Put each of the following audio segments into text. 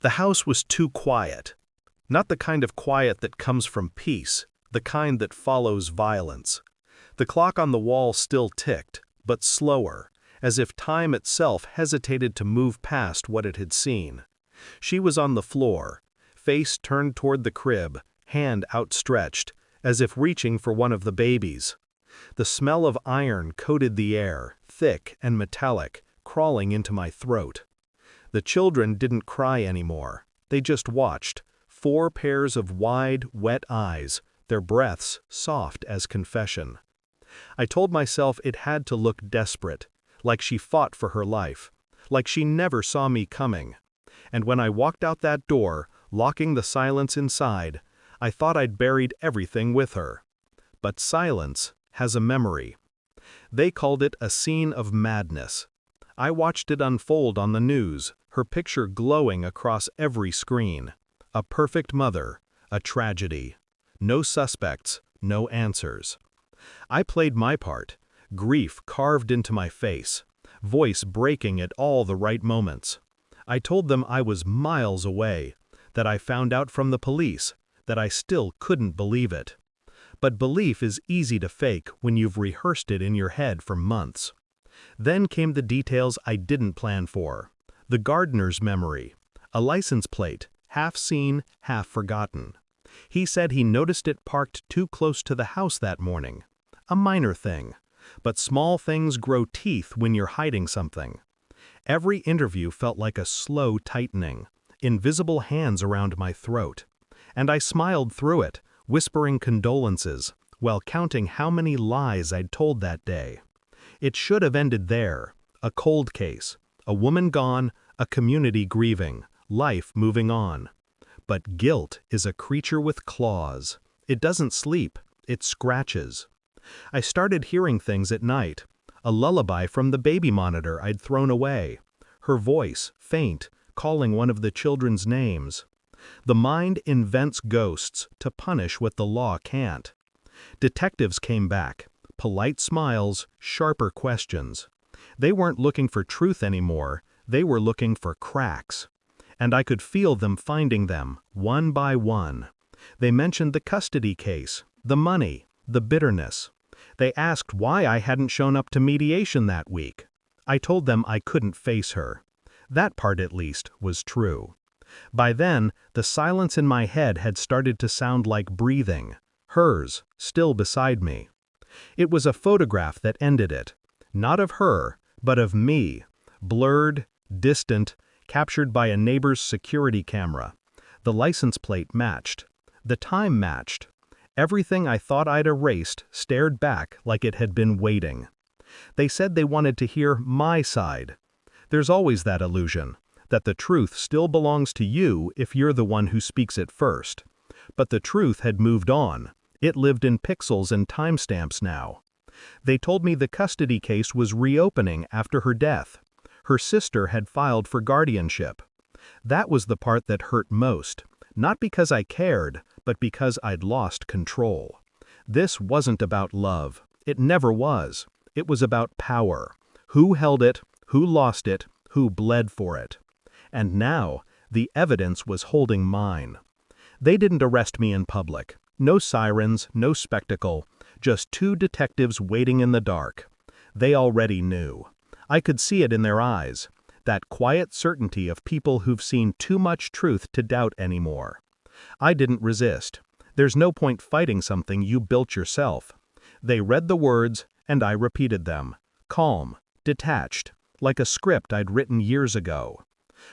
The house was too quiet. Not the kind of quiet that comes from peace, the kind that follows violence. The clock on the wall still ticked, but slower, as if time itself hesitated to move past what it had seen. She was on the floor, face turned toward the crib, hand outstretched, as if reaching for one of the babies. The smell of iron coated the air, thick and metallic, crawling into my throat. The children didn't cry anymore. They just watched, 4 pairs of wide, wet eyes, their breaths soft as confession. I told myself it had to look desperate, like she fought for her life, like she never saw me coming. And when I walked out that door, locking the silence inside, I thought I'd buried everything with her. But silence has a memory. They called it a scene of madness. I watched it unfold on the news, her picture glowing across every screen. A perfect mother, a tragedy. No suspects, no answers. I played my part, grief carved into my face, voice breaking at all the right moments. I told them I was miles away, that I found out from the police, that I still couldn't believe it. But belief is easy to fake when you've rehearsed it in your head for months. Then came the details I didn't plan for. The gardener's memory. A license plate, half seen, half forgotten. He said he noticed it parked too close to the house that morning. A minor thing. But small things grow teeth when you're hiding something. Every interview felt like a slow tightening, invisible hands around my throat. And I smiled through it, whispering condolences, while counting how many lies I'd told that day. It should have ended there, a cold case, a woman gone, a community grieving, life moving on. But guilt is a creature with claws. It doesn't sleep, it scratches. I started hearing things at night, a lullaby from the baby monitor I'd thrown away, her voice, faint, calling one of the children's names. The mind invents ghosts to punish what the law can't. Detectives came back, polite smiles, sharper questions. They weren't looking for truth anymore, they were looking for cracks. And I could feel them finding them, one by one. They mentioned the custody case, the money, the bitterness. They asked why I hadn't shown up to mediation that week. I told them I couldn't face her. That part, at least, was true. By then, the silence in my head had started to sound like breathing, hers, still beside me. It was a photograph that ended it, not of her, but of me, blurred, distant, captured by a neighbor's security camera. The license plate matched. The time matched. Everything I thought I'd erased stared back like it had been waiting. They said they wanted to hear my side. There's always that illusion, that the truth still belongs to you if you're the one who speaks it first. But the truth had moved on. It lived in pixels and timestamps now. They told me the custody case was reopening after her death. Her sister had filed for guardianship. That was the part that hurt most, not because I cared, but because I'd lost control. This wasn't about love. It never was. It was about power. Who held it, who lost it, who bled for it. And now, the evidence was holding mine. They didn't arrest me in public. No sirens, no spectacle, just 2 detectives waiting in the dark. They already knew. I could see it in their eyes, that quiet certainty of people who've seen too much truth to doubt anymore. I didn't resist. There's no point fighting something you built yourself. They read the words, and I repeated them, calm, detached, like a script I'd written years ago.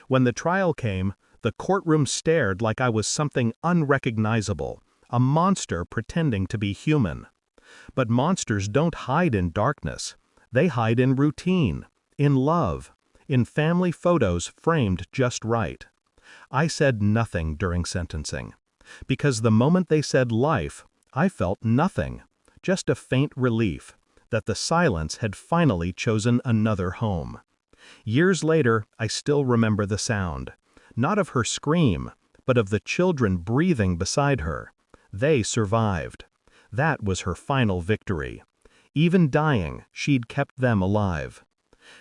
When the trial came, the courtroom stared like I was something unrecognizable, a monster pretending to be human. But monsters don't hide in darkness. They hide in routine, in love, in family photos framed just right. I said nothing during sentencing, because the moment they said life, I felt nothing, just a faint relief that the silence had finally chosen another home. Years later, I still remember the sound, not of her scream, but of the children breathing beside her. They survived. That was her final victory. Even dying, she'd kept them alive.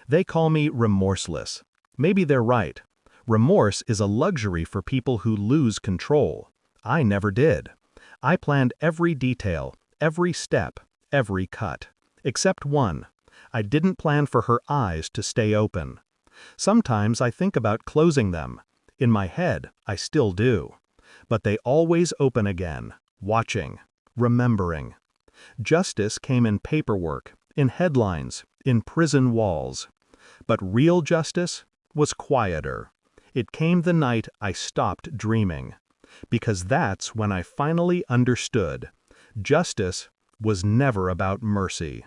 They call me remorseless. Maybe they're right. Remorse is a luxury for people who lose control. I never did. I planned every detail, every step, every cut. Except one. I didn't plan for her eyes to stay open. Sometimes I think about closing them. In my head, I still do. But they always open again, watching, remembering. Justice came in paperwork, in headlines, in prison walls. But real justice was quieter. It came the night I stopped dreaming. Because that's when I finally understood. Justice was never about mercy.